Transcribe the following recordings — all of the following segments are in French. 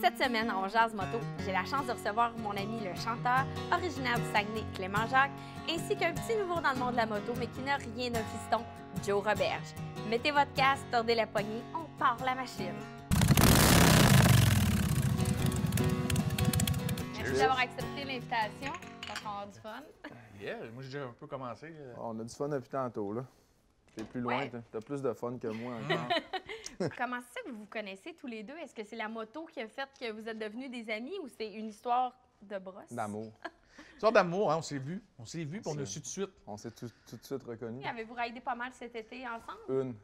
Cette semaine, en Jazz Moto, j'ai la chance de recevoir mon ami le chanteur originaire du Saguenay, Clément Jacques, ainsi qu'un petit nouveau dans le monde de la moto, mais qui n'a rien d'un fiston, Joe Roberge. Mettez votre casque, tordez la poignée, on part la machine. Merci d'avoir accepté l'invitation. J'espère qu'on va avoir du fun. Yeah, moi j'ai déjà un peu commencé. On a du fun depuis tantôt, là. T'es plus loin, Ouais. t'as plus de fun que moi encore. Comment c'est ça que vous vous connaissez tous les deux? Est-ce que c'est la moto qui a fait que vous êtes devenus des amis ou c'est une histoire de brosse? D'amour. Sorte d'amour, hein, on s'est vu. On s'est vu, puis on a su tout de suite. On s'est tout de suite reconnus. Avez-vous raidé pas mal cet été ensemble? Une.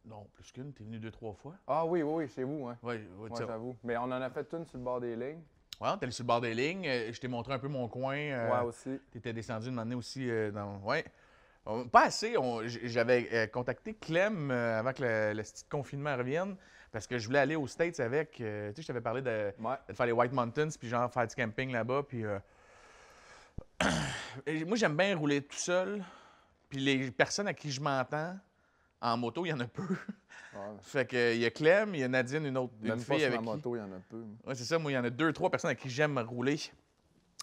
Non, plus qu'une, t'es venu 2-3 fois. Ah oui, chez vous, hein. Oui, Ouais, ça. j'avoue. Mais on en a fait une sur le bord des lignes. Ouais, t'es allé sur le bord des lignes. Je t'ai montré un peu mon coin. Ouais, aussi. T'étais descendu de m'emmener aussi dans. Ouais. Pas assez. J'avais contacté Clem avant que le petit confinement revienne parce que je voulais aller aux States avec. Tu sais, je t'avais parlé de faire les White Mountains puis genre faire du camping là-bas. Puis. Moi, j'aime bien rouler tout seul. Puis les personnes à qui je m'entends en moto, il y en a peu. Ouais. Fait que il y a Clem, il y a Nadine, une Même fille pas sur avec ma qui. moto, il y en a peu. Ouais, c'est ça. Moi, il y en a 2-3 personnes à qui j'aime rouler.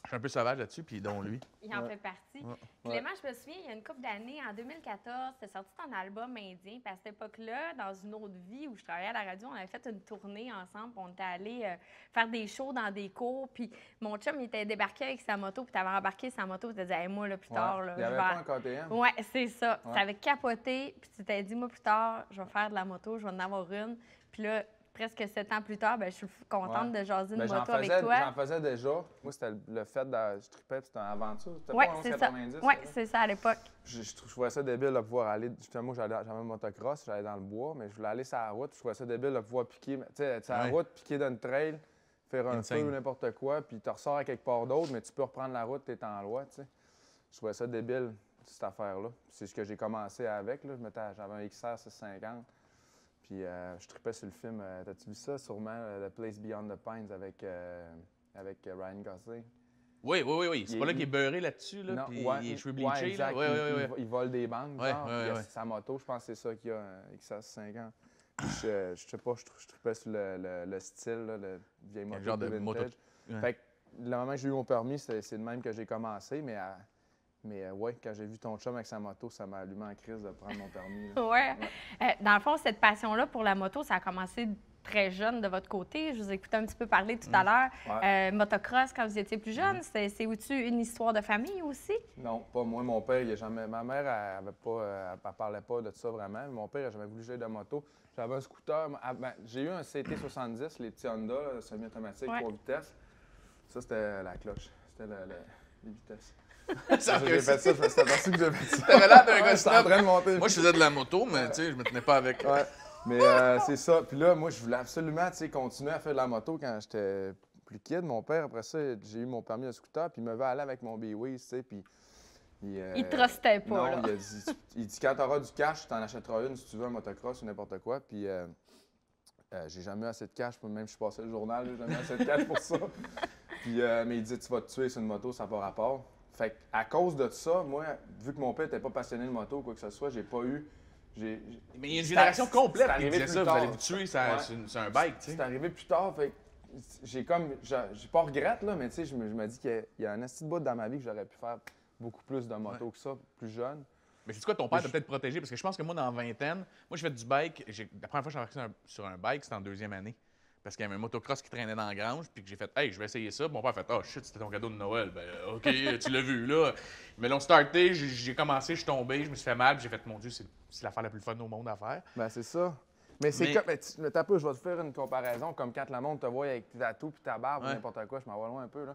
Je suis un peu sauvage là-dessus, puis dont lui. Il en Ouais. fait partie. Ouais. Clément, je me souviens, il y a une couple d'années, en 2014, c'était sorti ton album indien. Puis à cette époque-là, dans une autre vie où je travaillais à la radio, on avait fait une tournée ensemble. Puis on était allés faire des shows dans des cours. Puis mon chum, il était débarqué avec sa moto. Puis tu avais embarqué sa moto. Puis tu disais, hey, moi, là, plus tard, là, Il n'y avait je vais... pas un KTM. Ouais, c'est ça. Ouais. Tu avais capoté. Puis tu t'es dit, moi, plus tard, je vais faire de la moto, je vais en avoir une. Puis là, presque 7 ans plus tard, ben, je suis contente de jaser une Mais moto avec toi. J'en faisais déjà. Moi, c'était le fait de. Je tripais, puis c'était une aventure. C'était Oui, pas en c'est ça. 90. Oui, ça, là? c'est ça à l'époque. Je trouvais ça débile de pouvoir aller. Justement, moi, j'avais un motocross, j'allais dans le bois, mais je voulais aller sur la route. Je trouvais ça débile de pouvoir piquer. Tu sais, sur la Ouais. route, piquer dans une trail, faire un Insane. feu ou n'importe quoi, puis tu ressors à quelque part d'autre, mais tu peux reprendre la route, tu es en loi, tu sais. Je trouvais ça débile, cette affaire-là. C'est ce que j'ai commencé avec, là. J'avais un XR 650. Puis je tripais sur le film. T'as-tu vu ça, sûrement, The Place Beyond the Pines avec Ryan Gosling? Oui. C'est pas là qu'il est beurré là-dessus, là, puis il a les cheveux bleachés. exact. Ouais. Il vole des banques, Ouais, genre. ouais, Puis ouais. sa moto, je pense que c'est ça qu'il a, un XR 50. Je sais pas, je tripais sur le style, là, le vieille moto. genre de vintage. moto. Ouais. Fait que le moment que j'ai eu mon permis, c'est de même que j'ai commencé, mais ouais, quand j'ai vu ton chum avec sa moto, ça m'a allumé en crise de prendre mon permis. Là. Ouais. Dans le fond, cette passion-là pour la moto, ça a commencé très jeune de votre côté. Je vous ai écouté un petit peu parler tout à l'heure. Ouais. Motocross, quand vous étiez plus jeune, c'est aussi une histoire de famille aussi? Non, pas moi. Mon père, il a jamais. Ma mère, elle parlait pas de ça vraiment. Mon père, il n'a jamais voulu que j'aie de moto. J'avais un scooter. J'ai eu un CT70, les petits Honda, semi-automatique, 3 vitesses. Ça, c'était la cloche. C'était les vitesses. J'ai fait ça, c'était parce que j'ai fait ça. T'avais l'air d'un gars J'étais en train de monter. Moi, je faisais de la moto, mais tu sais, je me tenais pas avec. Ouais. Mais c'est ça. Puis là, moi, je voulais absolument continuer à faire de la moto quand j'étais plus kid. Mon père, après ça, j'ai eu mon permis de scooter, puis il me veut aller avec mon B-Wiz, tu sais, puis... Il trustait pas, non, là. il dit quand tu auras du cash, tu en achèteras une si tu veux un motocross ou n'importe quoi. Puis j'ai jamais eu assez de cash, même je suis passé le journal, j'ai jamais eu assez de cash pour ça. Puis, mais il dit tu vas te tuer sur une moto, ça n'a pas rapport. Fait à cause de ça, moi, vu que mon père n'était pas passionné de moto ou quoi que ce soit, j'ai pas eu. Mais il y a une génération complète qui disait ça, vous tard. allez vous tuer sur un bike, tu sais. C'est arrivé plus tard, fait que j'ai pas regrette, là, mais tu sais, je me dis qu'il y a un petit bout dans ma vie que j'aurais pu faire beaucoup plus de moto que ça, plus jeune. Mais c'est quoi, ton père t'a peut-être protégé? Parce que je pense que moi, dans la vingtaine, moi, j'ai fait du bike. La première fois que je suis embarqué sur un bike, c'était en 2e année. Parce qu'il y avait un motocross qui traînait dans la grange, puis que j'ai fait « Hey, je vais essayer ça ». Mon père a fait « Oh shit, c'était ton cadeau de Noël. » Ben OK, tu l'as vu, là. Mais l'ont starté, j'ai commencé, je suis tombé, je me suis fait mal, puis j'ai fait « Mon Dieu, c'est l'affaire la plus fun au monde à faire. » Ben c'est ça. Mais c'est comme. Mais t'as peu, je vais te faire une comparaison, comme quand le monde te voit avec tes tatous puis ta barbe ou n'importe quoi, je m'en vais loin un peu, là.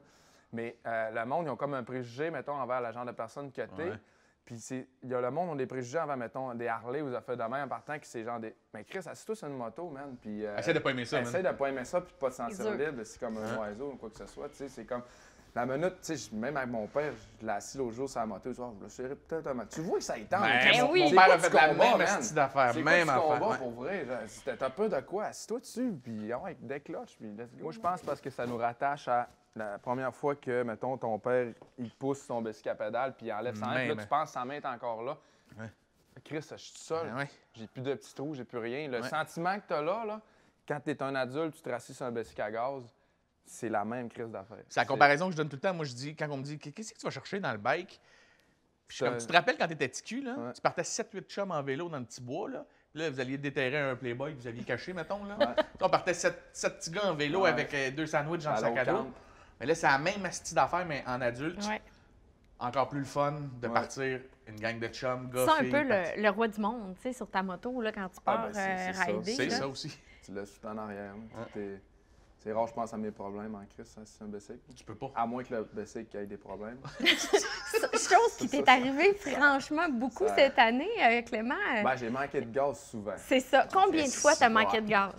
Mais le monde, ils ont comme un préjugé, mettons, envers le genre de personne que t'es. Ouais. Puis il y a le monde qui ont des préjugés envers, mettons, des Harley ou des affaires de même en partant, qui c'est genre des. Mais Chris, assis-toi sur une moto, man. Puis. Essaye de pas aimer ça, man. Essaye de pas aimer ça, puis de pas te sentir dur. libre, c'est comme un oiseau ou quoi que ce soit, tu sais. C'est comme. La minute, tu sais, même avec mon père, je l'ai assis l'autre jour sur la moto, je me suis peut-être un moto. Tu vois que ça y tente. Ben oui. Mon C'est père quoi a tu fait la combats, même man? style d'affaire, C'est même quoi tu affaire. combats, Ouais. pour vrai? T'as peu de quoi? Assis-toi dessus, puis ouais, décloche, puis let's go. Moi, je pense parce que ça nous rattache à la première fois que, mettons, ton père, il pousse son bicycle à pédale, puis il enlève sa main, puis là, Même. tu penses que sa main est encore là. Ouais. Chris, je suis seul. Ben ouais. J'ai plus de petits trous, j'ai plus rien. Le Ouais. sentiment que t'as là, quand tu es un adulte, tu te rassis sur un bicycle à gaz, c'est la même crise d'affaires. C'est la comparaison que je donne tout le temps. Moi, je dis, quand on me dit, qu'est-ce que tu vas chercher dans le bike? Puis je suis comme, tu te rappelles quand tu étais petit cul, là? Ouais. Tu partais 7-8 chums en vélo dans le petit bois, là. Puis là, vous alliez déterrer un Playboy que vous aviez caché, mettons, là. Ouais. On partait 7 petits gars en vélo Ouais. avec 2 sandwichs dans le À sac à dos. l'eau-camp. Mais là, c'est la même astuce d'affaires, mais en adulte. Ouais. Encore plus le fun de Ouais. partir une gang de chums, gars, C'est un filles, peu partir. le roi du monde, tu sais, sur ta moto, là, quand tu pars c'est ça. rider. C'est là. ça aussi. Tu laisses tout en arrière. Là. C'est rare, je pense, à mes problèmes en crise, hein, si c'est un bicycle. Tu peux pas. À moins que le bicycle ait des problèmes. Chose qui t'est arrivée franchement beaucoup Ça- cette année, Clément. Ben, j'ai manqué de gaz souvent. C'est ça. Combien de fois t'as Ouais. manqué de gaz?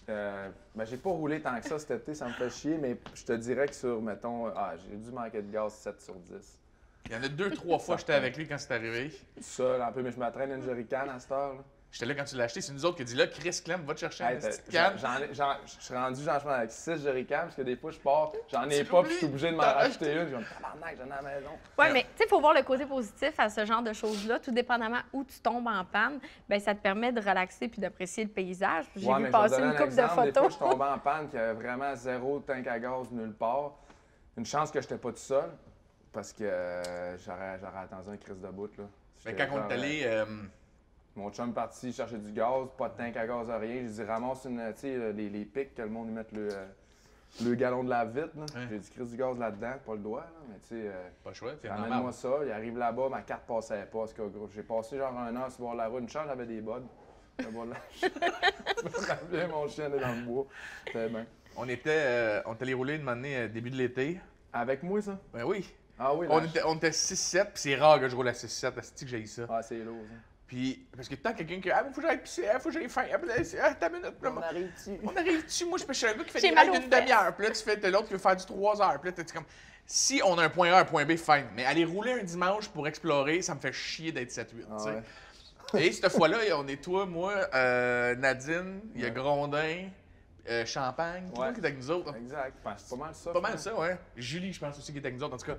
Ben, j'ai pas roulé tant que ça cet été, ça me fait chier, mais je te dirais que sur, mettons, j'ai dû manquer de gaz 7 sur 10. Il y en a 2-3 fois que j'étais avec lui quand c'est arrivé. Seul, un peu, mais je me traîne une jerrycan à cette heure. Là. J'étais là quand tu l'as acheté. C'est nous autres qui a dit là, Chris Clem, va te chercher Hey, une petite canne. je suis rendu, j'en suis avec 6 jerrycans, parce que des fois, je pars, j'en ai Tu pas, puis je l'oublies. suis obligé de m'en T'as racheter une. Je dis, tabarnak, j'en ai à la maison. Oui, mais tu sais, il faut voir le côté positif à ce genre de choses-là. Tout dépendamment où tu tombes en panne, bien, ça te permet de relaxer puis d'apprécier le paysage. Puis j'ai Ouais, vu mais je vais passer donner une un couple de exemple. Des fois, je photos. suis tombé en panne, qu'il y avait vraiment zéro tank à gaz nulle part. Une chance que j'étais pas tout seul, parce que j'aurais attendu un crise de bout. Là. Mais J'étais quand on genre, est allé. mon chum parti chercher du gaz, pas de tank à gaz, rien. J'ai dit, ramasse une, tu sais, les pics que le monde y mette le gallon de la vitre. Là. Ouais. J'ai dit, crise du gaz là-dedans, pas le doigt, là, mais tu sais, Pas le choix, c'est ramène-moi normal. ça. Il arrive là-bas, ma carte passait pas. Parce que, gros, j'ai passé genre 1 heure sur le bord de la route. Une chance, j'avais des bottes. Le bord de la... J'avais mon chien allé dans le bois. C'était bien. On était allé rouler une année début de l'été. Avec moi, ça? Ben oui. Ah oui, On là, était 6-7, puis c'est rare que je roule à 6-7, c'est que j'ai ça. Ah, c'est lourd, ça. Puis, parce que tant quelqu'un qui. Ah, mais faut que j'aille pisser, faut que j'aille faim. T'as une minute, là, moi. arrive-tu? On arrive-tu? Moi, je suis un gars qui fait J'ai des mal règles aux d'une fesses. demi-heure. Puis là, tu fais l'autre qui veut faire du 3 heures. Puis là, t'es comme. Si on a un point A, un point B, fine. Mais aller rouler un dimanche pour explorer, ça me fait chier d'être 7-8. Ah tu sais. ouais. Et cette fois-là, on est toi, moi, Nadine, il y a Ouais. Grondin, Champagne, tout le Ouais. monde qui est avec nous autres. Exact. Ben, c'est pas mal ça. Pas mal ça, ouais. Julie, je pense aussi, qui est avec nous autres. En tout cas,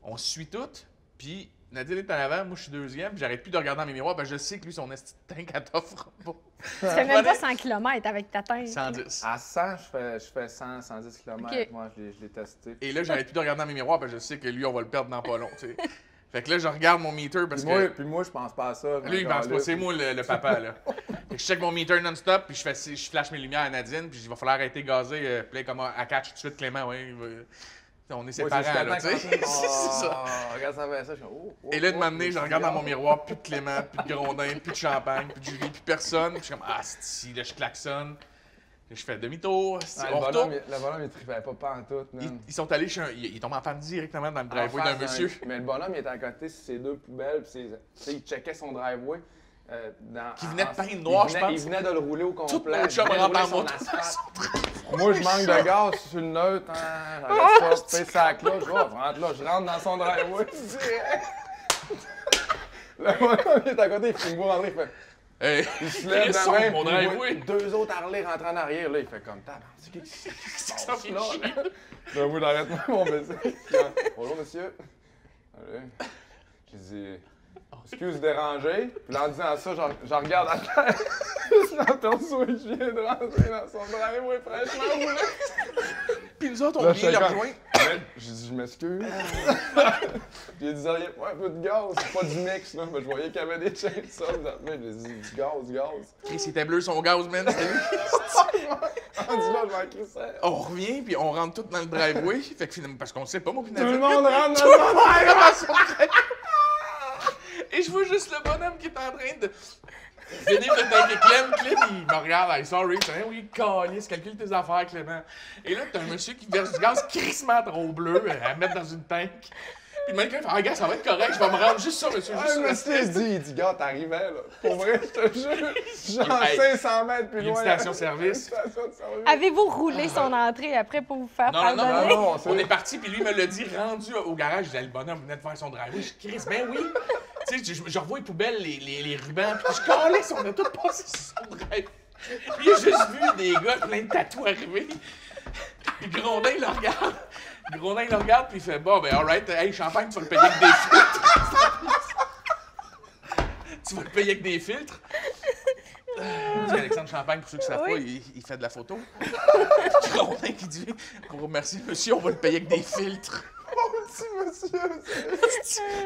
on se suit toutes. Puis Nadine est en avant, moi je suis deuxième. Puis j'arrête plus de regarder dans mes miroirs. Ben je sais que lui, son esti de tank, elle t'offre pas. Tu fais même pas 100 km avec ta tête. 110. À 100, je fais 100, 110 km. Ok. Moi, je l'ai testé. Et là, j'arrête plus de regarder dans mes miroirs. Ben je sais que lui, on va le perdre dans pas long, tu sais. Fait que là, je regarde mon meter parce Puis moi, je pense pas à ça. Lui, il pense pas, c'est moi le papa, là. Fait que je check mon meter non-stop, puis je flash mes lumières à Nadine, puis il va falloir arrêter de gazer. Puis là, comme à catch tout de suite, Clément, ouais. On est ses parents, là, tu sais. C'est ça. Regarde ça, fait ça. Je suis oh, Et là, de m'amener, je regarde dans mon miroir, plus de Clément, plus de Grondin, plus de Champagne, plus de Julie, plus personne. Puis je suis comme, ah, si, là, je klaxonne. Là, je fais demi-tour, Ah, on retourne. le bonhomme, il trippait pas en tout. Ils sont allés chez un. Ils tombent en panne directement dans le driveway d'un monsieur. Mais le bonhomme, il était à côté sur ses 2 poubelles. Puis il checkait son driveway. Qui venait de peindre noir, je pense. Il venait de le rouler au Tout complet. mon chum il venait de rentre en rouler moto. son asphalte. Moi, je manque de gaz sur le neutre. Hein, j'arrête ça, fais ça là. Je rentre dans son driveway. Le bonhomme, il est à côté, il fait me voir rentrer, il fait... Hey, Il se lève ils de sont même, mon puis il driveway. voit 2 autres Harley rentrer en arrière. Là, il fait comme ça. C'est qui C'est que ça se passe fait là? chier. Ben oui, j'arrête mon baiser. Bonjour, monsieur. Allez. J'ai dit, excuse de déranger. Puis là, en disant ça, je regarde à terre. Je m'aperçois que je viens de rentrer dans son driveway fraîchement roulé. Puis nous autres, on Là, vient le j'étais rejoindre. J'ai dit, je m'excuse. J'ai dit, vous auriez pas un peu de gaz, c'est pas du mix, là. Mais je voyais qu'il y avait des chainsaws. J'ai dit, du gaz. Chris, il était bleu son gaz, man. C'était lui. Rendu là, je m'en crissais. On revient, puis on rentre tous dans le driveway. Fait que finalement, parce qu'on sait pas, moi, puis Tout le Nadine. monde rentre dans son driveway. Et je vois juste le bonhomme qui est en train de finir de tanker Clem, il me regarde, hey, sorry, tu sais, oui, calice, calcule tes affaires, Clément. Et là, t'as un monsieur qui verse du gaz crissement trop bleu à mettre dans une tank. Puis le mec, il fait, ah, gars, ça va être correct, je vais me rendre juste ça, monsieur, juste Le ça. monsieur, il dit, gars, t'arrivais, là. Pour vrai, je te jure. Genre Hey, 500 mètres plus il y a une loin. station-service. Une station-service. Avez-vous roulé son entrée après pour vous faire Non, pardonner? non, On est parti, puis lui il me l'a dit, rendu au garage, je disais, le bonhomme venait de faire son driveway. Je crie, ben oui. Tu sais, je revois les poubelles, les rubans, puis je calisse, on a tout passé sur son driveway. Lui, il a juste vu des gars plein de tatous arriver. Puis Grondin, il le regarde. Grondin, il le regarde, puis il fait, bon, ben, alright, hey, Champagne, tu vas le payer avec des filtres. Tu vas le payer avec des filtres. Alexandre Champagne, pour ceux qui ne savent pas, il fait de la photo. Claudin qui dit pour remercier monsieur, on va le payer avec des filtres. Oh, petit monsieur!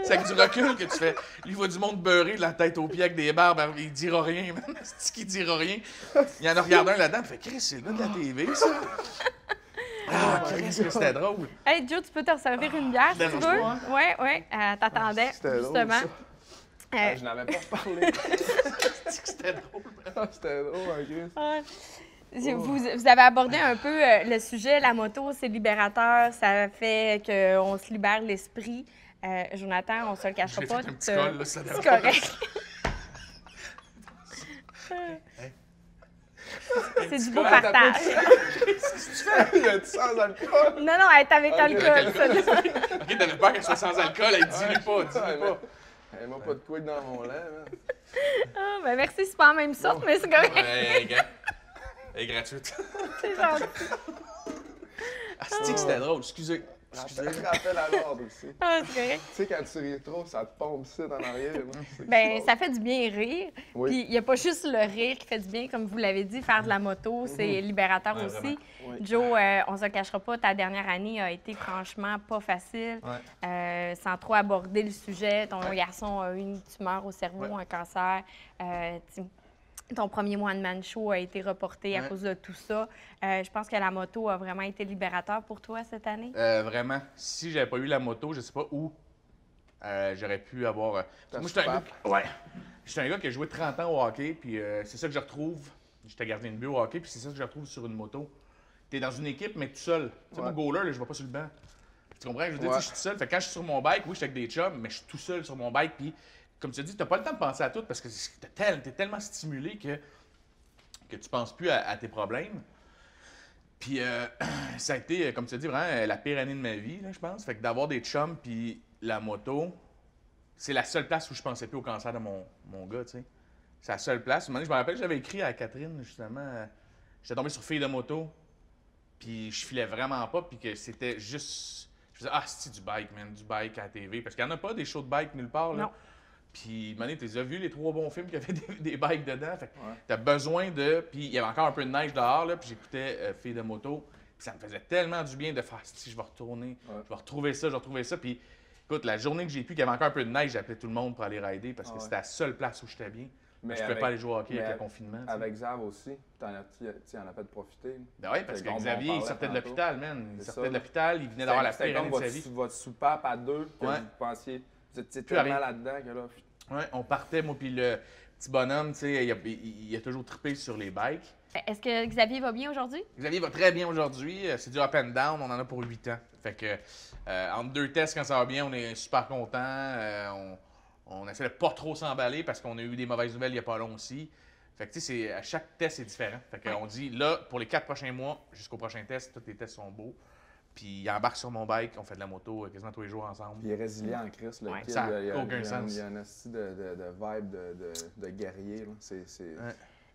C'est avec du recul que tu fais. Lui, il voit du monde beurré de la tête aux pieds avec des barbes, il dira rien, man. C'est qui dira rien. Il y en a regardé un là-dedans, il fait Chris, c'est le gars de la TV, ça. Ah, Chris, que c'était drôle. Hey, Joe, tu peux te servir une bière si tu dérange veux? pas, hein? Oui, t'attendais, C'était drôle, justement. ça. Je n'avais pas parlé. C'était drôle. C'était drôle, hein, Chris. Ouais. Vous avez abordé un peu le sujet, la moto, c'est libérateur, ça fait qu'on se libère l'esprit. Jonathan, on se le cachera J'ai pas. fait un petit col, là, ça c'est dérange correct. C'est du beau partage. Il y a du sans alcool. Non, non, elle est avec alcool. Ok, t'avais peur qu'elle soit sans alcool, elle dilue pas, dilue pas. Elle m'a pas de couilles dans mon lait, man. Ah, ben merci, c'est pas la même sorte, mais c'est correct. Ouais, gars. Elle est gratuite. C'est gentil. Ah, c'est que c'était drôle, excusez. Rappelle à l'ordre aussi. Ah, c'est correct. Tu sais, quand tu ris trop, ça te pompe ici en arrière. Là. Ben, ça fait du bien rire. Oui. Puis, il n'y a pas juste le rire qui fait du bien, comme vous l'avez dit, faire de la moto, c'est libérateur Ouais, aussi. vraiment. Oui. Joe, on se le cachera pas, ta dernière année a été franchement pas facile. Sans trop aborder le sujet, ton garçon a eu une tumeur au cerveau, un cancer. Ton premier one-man show a été reporté à cause de tout ça. Je pense que la moto a vraiment été libérateur pour toi cette année. Vraiment. Si j'avais pas eu la moto, je sais pas où j'aurais pu avoir. Ta Moi, j'étais un gars. soupape. Ouais. J'étais un gars qui a joué 30 ans au hockey, puis c'est ça que je retrouve. J'étais gardien de but au hockey, puis c'est ça que je retrouve sur une moto. T'es dans une équipe, mais tout seul. Tu sais, mon goaler, là, je vais pas sur le banc. Tu comprends? Je veux dire, tu sais, je suis tout seul. Fait que quand je suis sur mon bike, oui, je suis avec des chums, mais je suis tout seul sur mon bike, puis comme tu as dit, t'as pas le temps de penser à tout parce que t'es tellement stimulé que tu penses plus à tes problèmes. Puis ça a été, comme tu as dit, vraiment la pire année de ma vie, là, je pense. Fait que d'avoir des chums puis la moto, c'est la seule place où je pensais plus au cancer de mon gars, tu sais. C'est la seule place. Un moment donné, je me rappelle que j'avais écrit à Catherine, justement, j'étais tombé sur Fille de moto, puis je filais vraiment pas, puis que c'était juste... Je faisais « Ah, c'est du bike, man, du bike à la TV. » Parce qu'il n'y en a pas des shows de bike nulle part, là. Non. Puis, Mané, tu as vu les 3 bons films qui avaient des bikes dedans. Fait que t'as besoin de. Puis, il y avait encore un peu de neige dehors, là. Puis, j'écoutais Filles de moto. Puis, ça me faisait tellement du bien de faire si je vais retourner. Je vais retrouver ça, je vais retrouver ça. Puis, écoute, la journée que j'ai pu, qu'il y avait encore un peu de neige, j'appelais tout le monde pour aller rider parce que c'était la seule place où j'étais bien. Mais je pouvais pas aller jouer au hockey avec le confinement. Avec Zav aussi, tu en as fait profiter. Ben oui, parce que Xavier, il sortait de l'hôpital, man. Il sortait de ça. l'hôpital, il venait d'avoir la pire année de sa vie. C'était comme votre soupape à deux, que vous pensiez. Vous étiez tellement là-dedans que là. Oui, on partait, moi, puis le petit bonhomme, tu sais, il a toujours trippé sur les bikes. Est-ce que Xavier va bien aujourd'hui? Xavier va très bien aujourd'hui. C'est du up and down, on en a pour 8 ans. Fait que, entre 2 tests, quand ça va bien, on est super contents. On essaie de pas trop s'emballer parce qu'on a eu des mauvaises nouvelles il y a pas long aussi. Fait que, tu sais, à chaque test, c'est différent. Fait qu'on dit, là, pour les 4 prochains mois, jusqu'au prochain test, tous les tests sont beaux. Puis il embarque sur mon bike, on fait de la moto quasiment tous les jours ensemble. Puis il est résilient en Christ, le kid. Ça n'a aucun sens. Il y a un style de vibe de guerrier. Là.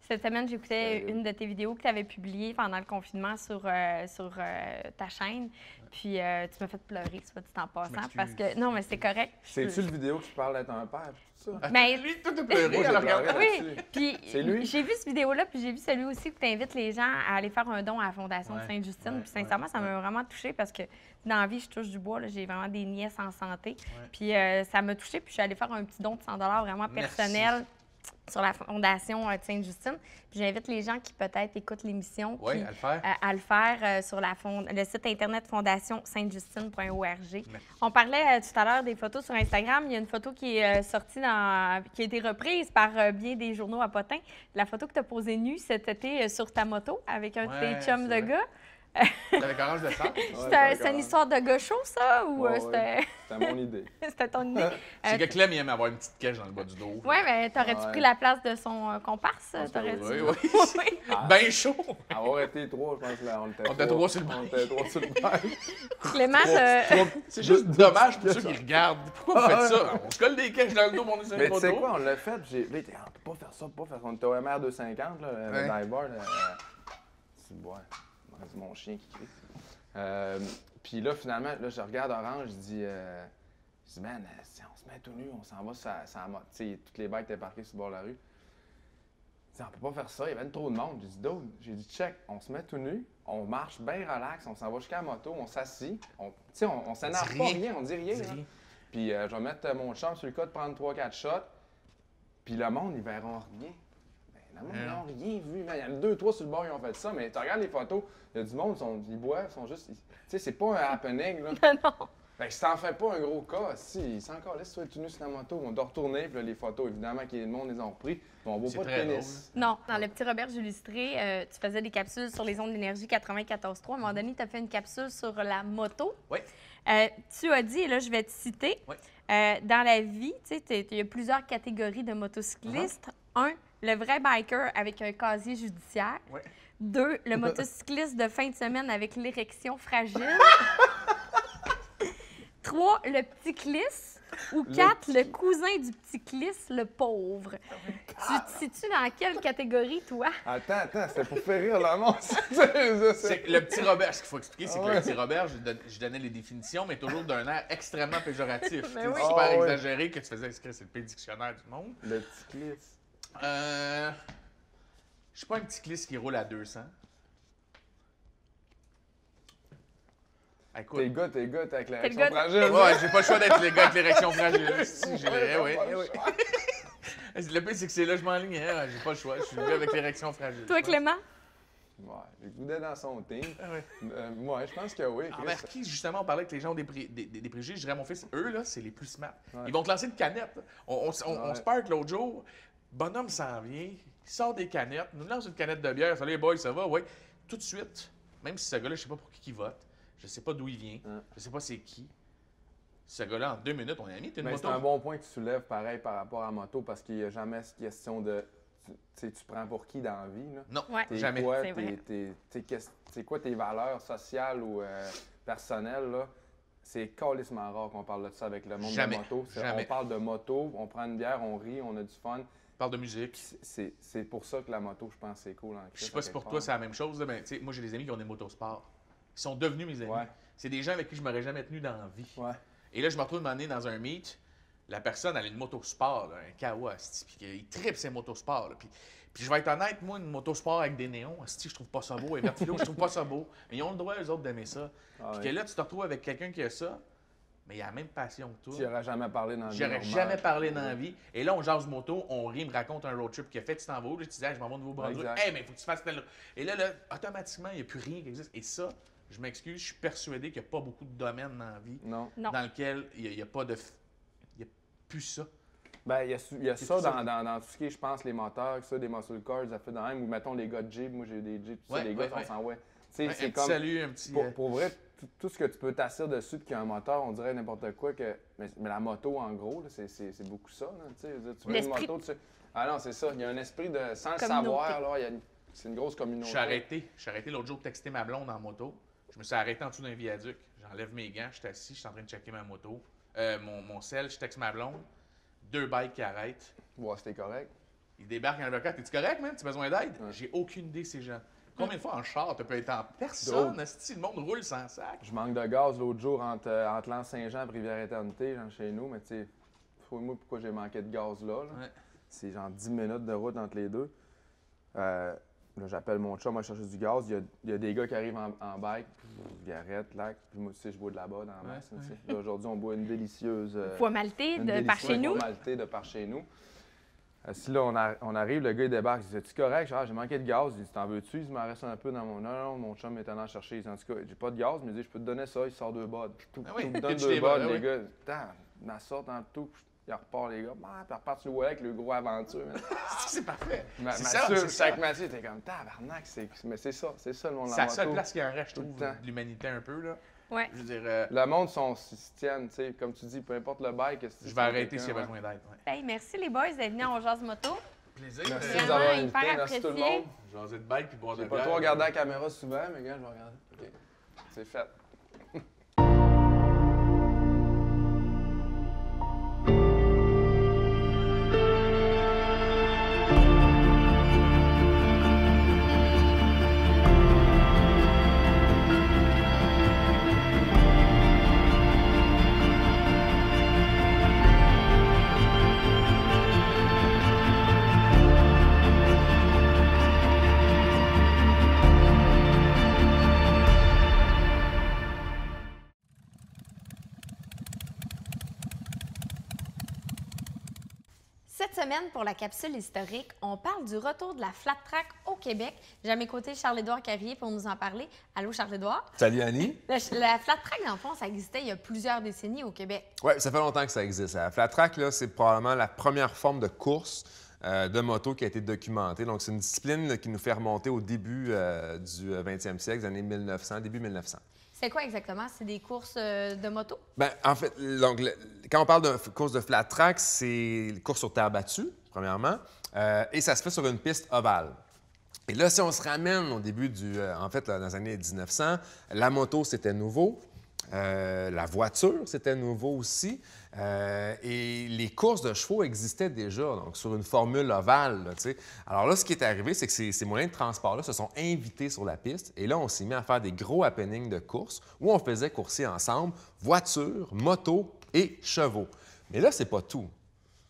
Cette semaine, j'écoutais une de tes vidéos que tu avais publiées pendant le confinement sur ta chaîne. Puis tu m'as fait pleurer, soit dit en passant. Parce que non, mais c'est correct. C'est-tu le vidéo qui parle d'être un père? Tout ça? Mais Lui, tout a pleuré Moi, en le j'ai pleuré. regardant. oui, puis C'est lui? j'ai vu cette vidéo-là, puis j'ai vu celui aussi où tu invites les gens à aller faire un don à la Fondation Ouais, Sainte-Justine. ouais, Puis sincèrement, ça m'a vraiment touchée parce que dans la vie, je touche du bois. là, J'ai vraiment des nièces en santé. Puis ça m'a touchée, puis je suis allée faire un petit don de 100 vraiment personnel sur la Fondation Sainte-Justine. Puis j'invite les gens qui peut-être écoutent l'émission à le faire sur le site internet fondationsaintejustine.org. On parlait tout à l'heure des photos sur Instagram. Il y a une photo qui est sortie, qui a été reprise par bien des journaux à potins. La photo que tu as posée nue cet été sur ta moto avec un de tes chums de gars. Avec Orange de Sable. C'était une histoire de gars chaud, ça? Ou c'était mon idée. c'était ton idée? C'est que Clem, il aime avoir une petite cache dans le bas du dos. Oui, mais t'aurais-tu pris la place de son comparse? Oui. Ben chaud. Avoir été 3, je pense qu'on était 3. On était 3 sur le On était 3 sur le bike. Clément, C'est juste dommage pour ceux qui regardent. Pourquoi vous faites ça? On se colle des caches dans le dos, on est sur Mais une tu sais moto. quoi, on l'a fait, puis j'ai dit, on peut pas faire ça, pas faire ça. On était au MR 250, là, le dive bar. C'est bon. C'est mon chien qui crie. Puis là, finalement, là, je regarde Orange, je dis, man, si on se met tout nu, on s'en va sur la moto. Tu sais, toutes les bikes étaient parquées sur le bord de la rue. On peut pas faire ça, il y avait trop de monde. J'ai dit, dude, j'ai dit, check, on se met tout nu, on marche bien relax, on s'en va jusqu'à la moto, on s'assit, on s'énerve pas rien, on dit rien. Hein. Puis je vais mettre mon chum sur le cas de prendre 3-4 shots, puis le monde, ils verront rien. Ben, le monde, ils n'ont rien vu. Il y en a 2-3 sur le bord, ils ont fait ça, mais tu regardes les photos, il y a du monde, ils boivent, ils sont juste. Tu sais, c'est pas un happening, là. Non. Fait que si t'en fais pas un gros cas, si, c'est encore là, si tu es tout nu sur la moto, on doit retourner, puis là, les photos, évidemment, que le monde les ont repris, on voit pas de pénis. Non, dans le petit Robert illustré, tu faisais des capsules sur les ondes d'énergie 94.3. À un moment donné, tu as fait une capsule sur la moto. Oui. Tu as dit, et là, je vais te citer, dans la vie, tu sais, il y a plusieurs catégories de motocyclistes. Un, le vrai biker avec un casier judiciaire. Oui. 2, le motocycliste de fin de semaine avec l'érection fragile. 3, le petit clisse. Ou 4, le cousin du petit clisse, le pauvre. Tu te situes dans quelle catégorie, toi? Attends, c'était pour faire rire le monde. C'est le petit Robert, ce qu'il faut expliquer, c'est que le petit Robert, je donnais les définitions, mais toujours d'un air extrêmement péjoratif. Ben oui. Super exagéré que tu faisais inscrire, c'est le pire dictionnaire du monde. Le petit clisse. Je suis pas un petit clisse qui roule à 200. Écoute. T'es le gars avec T'es l'érection le gars fragile. Ouais, j'ai pas le choix d'être les gars avec l'érection fragile. Si, oui. Le pire, c'est que c'est là que je m'enligne. Hein. J'ai pas le choix. Je suis le gars avec l'érection fragile. Toi, Clément? Ouais, j'ai goûté dans son team. Ouais. Ouais, je pense que oui. Envers qui, justement, on parlait avec les gens des préjugés, je dirais à mon fils, eux, là, c'est les plus smart. Ouais. Ils vont te lancer une canette. On se parle l'autre jour. Bonhomme s'en vient, il sort des canettes, nous lance une canette de bière. Salut les boys, ça va? Oui. Tout de suite, même si ce gars-là, je sais pas pour qui il vote, je sais pas d'où il vient, je sais pas c'est qui. Ce gars-là, en 2 minutes, on est amis, t'es une moto. C'est un bon point que tu soulèves, pareil, par rapport à la moto, parce qu'il n'y a jamais cette question de. Tu prends pour qui dans la vie, là? Non, Ouais. jamais. Quoi, C'est vrai. c'est quoi tes valeurs sociales ou personnelles, là? C'est calissement rare qu'on parle de ça avec le monde Jamais. de la moto. Jamais. On parle de moto, on prend une bière, on rit, on a du fun. On parle de musique. C'est pour ça que la moto, je pense, c'est cool. Je sais pas si pour toi c'est la même chose, là, mais tu sais, moi j'ai des amis qui ont des motosports. Ils sont devenus mes amis. Ouais. C'est des gens avec qui je m'aurais jamais tenu dans la vie. Ouais. Et là, je me retrouve m'emmener dans un meet. La personne, elle a une motosport, là, un Kawa, puis il tripe ses motosports. Là, puis je vais être honnête, moi, une motosport avec des néons, je trouve pas ça beau. Un Vertilo, je trouve pas ça beau. Mais ils ont le droit, eux autres, d'aimer ça. Ah, Puis que là, tu te retrouves avec quelqu'un qui a ça, mais il a la même passion que toi. Tu n'aurais jamais parlé dans la vie. J'aurais normale. jamais parlé dans la vie. Et là, on jase moto, on rit, il me raconte un road trip qu'il a fait, tu t'en vas où? Là, tu dis, je m'en vais au Nouveau-Brunswick. Exact. Hey, mais il faut que tu fasses tel. Et là, automatiquement, il n'y a plus rien qui existe. Et ça, je m'excuse, je suis persuadé qu'il n'y a pas beaucoup de domaines dans la vie Non. Non. dans lequel il n'y a pas de. Il n'y a plus ça. Ben, il y a C'est ça tout ça. dans tout ce qui est, je pense, les moteurs, ça, des muscle cars, ça fait dans même, ou mettons les gars de Jeep, moi j'ai eu des Jeep, tout ça, Ouais, les gars, ouais, on s'en ouais. Tu sais, Un c'est petit comme. salut, un petit. Pour vrai, tout ce que tu peux t'asseoir dessus qui a un moteur, on dirait n'importe quoi que. Mais la moto, en gros, là, c'est beaucoup ça. Là, tu sais. Je veux dire, tu veux une L'esprit- moto, Ah non, c'est ça. Il y a un esprit de. Sans le Communauté. savoir, là, c'est une grosse communauté. Je suis arrêté l'autre jour pour texter ma blonde en moto. Je me suis arrêté en dessous d'un viaduc. J'enlève mes gants, je suis assis, je suis en train de checker ma moto. Mon sel, je texte ma blonde. 2 bikes qui arrêtent. Ouais, c'était correct. Ils débarquent en avocat. T'es-tu correct, man? Tu as besoin d'aide? Ouais. J'ai aucune idée, ces gens. Combien de fois en char, tu peux être en personne? Drôle. Esti, le monde roule sans sac. Je manque de gaz l'autre jour entre l'Anse-Saint-Jean et Rivière-Éternité, genre chez nous, mais tu sais, moi pourquoi j'ai manqué de gaz là. Ouais. C'est genre 10 minutes de route entre les deux. Là, j'appelle mon chum, moi, chercher du gaz. Il y a des gars qui arrivent en bike, puis ils arrêtent, là. Puis moi, tu sais, je bois de là-bas dans la masse. Ouais, tu sais. Là, aujourd'hui, on boit une délicieuse. Foie maltais de par chez nous. Maltais de par chez nous. Si là, on arrive, le gars, il débarque. Il dit, es-tu correct? Je dis, j'ai manqué de gaz. Il dit, t'en veux-tu? Il m'en reste un peu dans mon. Non, mon chum est allé en chercher. Il dit, en tout cas, j'ai pas de gaz, mais il dit, je peux te donner ça. Il sort 2 bods. Tout, Ah oui, me donne pitch 2 les bods, bods, les oui. gars. Attends, ma sorte en tout. Il repart, les gars. Puis il repart sur le avec le gros aventure. man. C'est parfait. Mathieu, c'est ça. chaque Mathieu, t'es comme, tabarnak, mais c'est ça le monde de C'est la la seule moto. place qui en reste, je Tout le trouve, temps. de l'humanité un peu. Là. Ouais. Je veux dire, Le monde s'y tiennent, tu sais, comme tu dis, peu importe le bike. je vais arrêter s'il y a besoin d'aide. Ouais. Hey, merci les boys d'être venus en Jazz Moto. Plaisir. Merci de Vraiment nous avoir hyper invités, merci tout le apprécié. monde. Jaser de bike puis boire de J'ai pas bière. trop regardé la caméra souvent, mais gars, je vais regarder. OK. C'est fait. Cette semaine, pour la capsule historique, on parle du retour de la flat track au Québec. J'ai à mes côtés Charles-Édouard Carrier pour nous en parler. Allô, Charles-Édouard? Salut, Annie. La flat track, dans le fond, ça existait il y a plusieurs décennies au Québec. Oui, ça fait longtemps que ça existe. La flat track, là, c'est probablement la première forme de course de moto qui a été documentée. Donc, c'est une discipline là, qui nous fait remonter au début du 20e siècle, des années 1900, début 1900. C'est quoi exactement? C'est des courses de moto? Bien, en fait, donc, quand on parle de course de flat track, c'est une course sur terre battue, premièrement, et ça se fait sur une piste ovale. Et là, si on se ramène au début en fait, là, dans les années 1900, la moto, c'était nouveau. La voiture, c'était nouveau aussi. Et les courses de chevaux existaient déjà, donc sur une formule ovale. Là, alors là, ce qui est arrivé, c'est que ces moyens de transport-là se sont invités sur la piste. Et là, on s'est mis à faire des gros happenings de course où on faisait courser ensemble voitures, motos et chevaux. Mais là, c'est pas tout.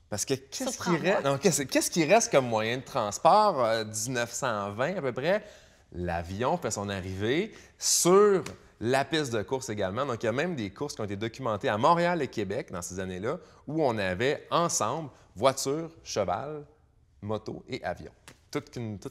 Parce que qu'est-ce qui reste comme moyen de transport 1920 à peu près? L'avion fait son arrivée sur la piste de course également. Donc, il y a même des courses qui ont été documentées à Montréal et Québec dans ces années-là où on avait ensemble voiture, cheval, moto et avion. Tout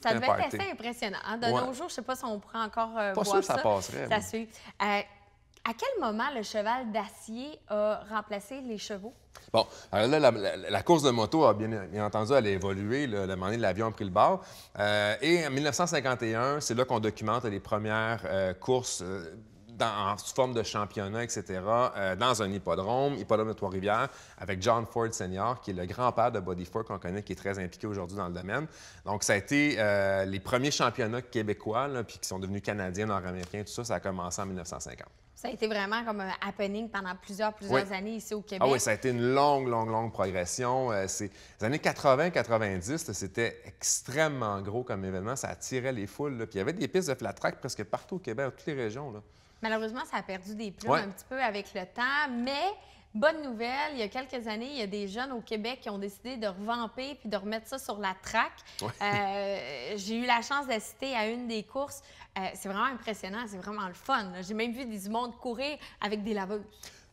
ça devait être assez impressionnant. Hein? De nos jours, je ne sais pas si on pourrait encore voir pas sûr que ça passerait. Ça suit. À quel moment le cheval d'acier a remplacé les chevaux? Bon, alors là, la course de moto, a bien entendu, elle a évolué. Le moment donné, l'avion a pris le bord. Et en 1951, c'est là qu'on documente les premières courses sous forme de championnat, etc., dans un hippodrome de Trois-Rivières, avec John Ford Senior, qui est le grand-père de Buddy Ford qu'on connaît, qui est très impliqué aujourd'hui dans le domaine. Donc, ça a été les premiers championnats québécois, là, puis qui sont devenus canadiens, nord-américains, tout ça, ça a commencé en 1950. Ça a été vraiment comme un happening pendant plusieurs années ici au Québec. Ah oui, ça a été une longue progression. Les années 80-90, c'était extrêmement gros comme événement. Ça attirait les foules. Là. Puis il y avait des pistes de flat track presque partout au Québec, dans toutes les régions. Là. Malheureusement, ça a perdu des plumes un petit peu avec le temps, mais bonne nouvelle, il y a quelques années, il y a des jeunes au Québec qui ont décidé de revamper puis de remettre ça sur la track. J'ai eu la chance d'assister à une des courses. C'est vraiment impressionnant, c'est vraiment le fun. J'ai même vu du monde courir avec des laveuses.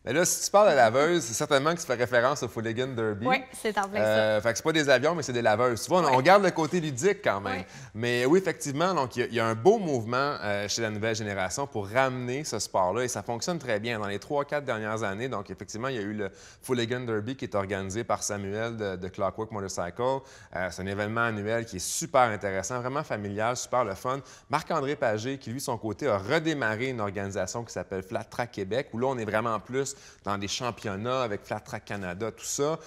Mais là, si tu parles de laveuse, c'est certainement que tu fais référence au Fooligan Derby. Oui, c'est en plein ça. Fait que c'est pas des avions, mais c'est des laveuses. Tu vois, on garde le côté ludique quand même. Mais oui, effectivement, donc il y a un beau mouvement chez la nouvelle génération pour ramener ce sport-là et ça fonctionne très bien. Dans les 3-4 dernières années, donc effectivement, il y a eu le Fooligan Derby qui est organisé par Samuel de Clockwork Motorcycle. C'est un événement annuel qui est super intéressant, vraiment familial, super le fun. Marc-André Pagé, qui lui, de son côté, a redémarré une organisation qui s'appelle Flat Track Québec, où là, on est vraiment plus dans des championnats avec Flat Track Canada, tout ça.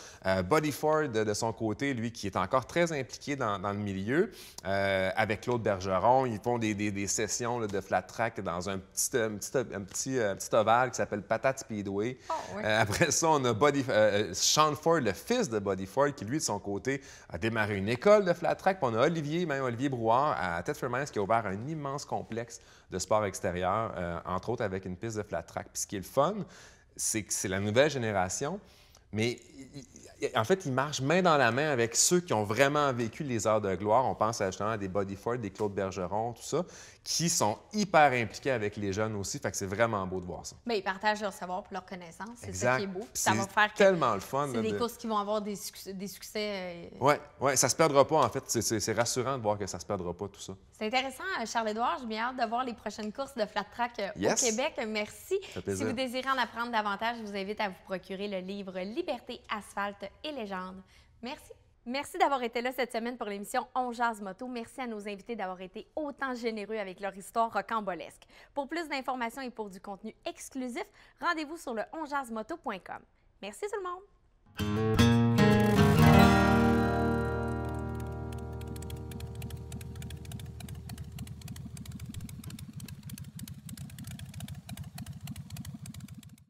Buddy Ford, de son côté, lui, qui est encore très impliqué dans le milieu, avec Claude Bergeron, ils font des sessions là, de Flat Track dans un petit ovale qui s'appelle Patate Speedway. Après ça, on a Sean Ford, le fils de Buddy Ford, qui, lui, de son côté, a démarré une école de Flat Track. Puis on a Olivier Brouard à Thetford-Mines qui a ouvert un immense complexe de sport extérieur, entre autres avec une piste de Flat Track. Puis ce qui est le fun, c'est que c'est la nouvelle génération, mais en fait, ils marchent main dans la main avec ceux qui ont vraiment vécu les heures de gloire. On pense justement à des Buddy Ford, des Claude Bergeron, tout ça, qui sont hyper impliqués avec les jeunes aussi. Fait que c'est vraiment beau de voir ça. Bien, ils partagent leur savoir et leur connaissance. C'est exact. Ça qui est beau. Puis ça va faire tellement le fun. C'est des courses qui vont avoir des succès. Oui, ça se perdra pas, en fait. C'est rassurant de voir que ça se perdra pas, tout ça. C'est intéressant, Charles-Édouard. J'ai bien hâte de voir les prochaines courses de flat track au Québec. Merci. Si vous désirez en apprendre davantage, je vous invite à vous procurer le livre Liberté, asphalte et légende. Merci. Merci d'avoir été là cette semaine pour l'émission On Jase Moto. Merci à nos invités d'avoir été autant généreux avec leur histoire rocambolesque. Pour plus d'informations et pour du contenu exclusif, rendez-vous sur le onjasemoto.com. Merci tout le monde!